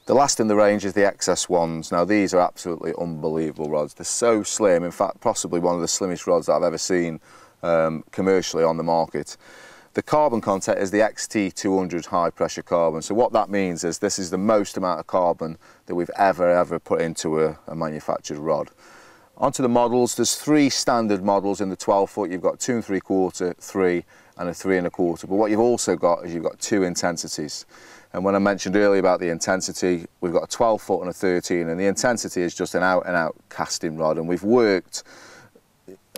The last in the range is the XS1s. Now these are absolutely unbelievable rods. They're so slim, in fact possibly one of the slimmest rods that I've ever seen commercially on the market. The carbon content is the XT200 high pressure carbon. So what that means is this is the most amount of carbon that we've ever put into a manufactured rod. Onto the models, there's 3 standard models in the 12 foot. You've got 2 3/4, 3 and a 3 1/4. But what you've also got is you've got 2 intensities. And when I mentioned earlier about the intensity, we've got a 12 foot and a 13, and the intensity is just an out and out casting rod. And we've worked,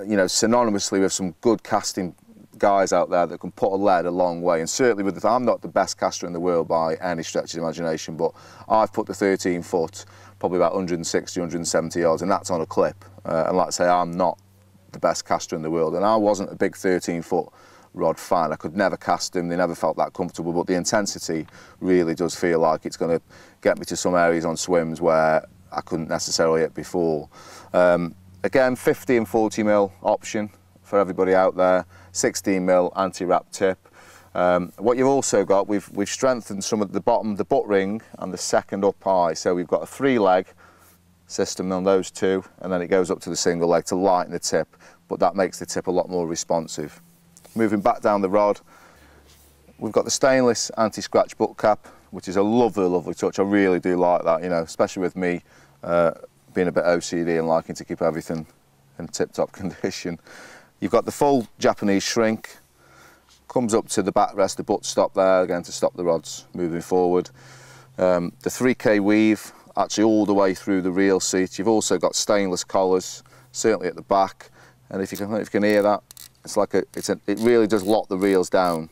you know, synonymously with some good casting guys out there that can put a lead a long way. And certainly with the, I'm not the best caster in the world by any stretch of the imagination, but I've put the 13 foot probably about 160, 170 yards, and that's on a clip. And like I say, I'm not the best caster in the world, and I wasn't a big 13 foot rod fan. I could never cast them, they never felt that comfortable, but the intensity really does feel like it's going to get me to some areas on swims where I couldn't necessarily hit before. Again, 50 and 40 mil option for everybody out there, 16 mil anti-wrap tip. What you've also got, we've strengthened some of the bottom, the butt ring and the second up eye, so we've got a 3-leg system on those 2, and then it goes up to the single leg to lighten the tip, but that makes the tip a lot more responsive. Moving back down the rod, we've got the stainless anti-scratch butt cap, which is a lovely touch. I really do like that, you know, especially with me being a bit OCD and liking to keep everything in tip-top condition. You've got the full Japanese shrink, comes up to the backrest, the butt stop there, again to stop the rods moving forward. The 3K weave, actually all the way through the reel seat. You've also got stainless collars, certainly at the back, and if you can hear that, it's like it really does lock the reels down,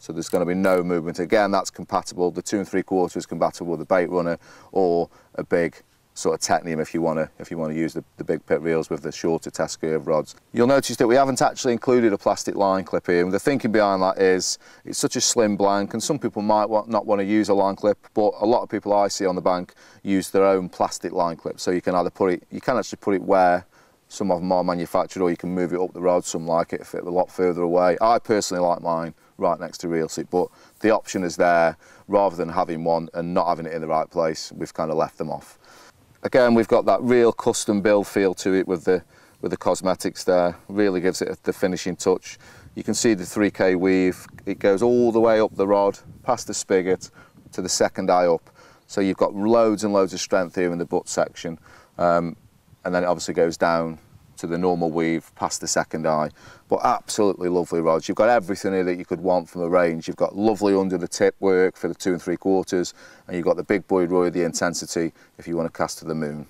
so there's going to be no movement. Again, that's compatible. The 2 3/4 is compatible with a bait runner or a big sort of Technium if you want to use the big pit reels with the shorter test curve rods. You'll notice that we haven't actually included a plastic line clip here, and the thinking behind that is it's such a slim blank, and some people might not want to use a line clip, but a lot of people I see on the bank use their own plastic line clip. So you can either you can actually put it where some of them are manufactured, or you can move it up the rod. Some like it fit a lot further away. I personally like mine right next to reel seat, but the option is there. Rather than having one and not having it in the right place, we've kind of left them off. Again, we've got that real custom build feel to it with the cosmetics there. Really gives it the finishing touch. You can see the 3K weave. It goes all the way up the rod, past the spigot, to the second eye up. So you've got loads and loads of strength here in the butt section. And then it obviously goes down to the normal weave past the second eye. But absolutely lovely rods. You've got everything here that you could want from a range. You've got lovely under the tip work for the 2 3/4, and you've got the big buoy, the intensity if you want to cast to the moon.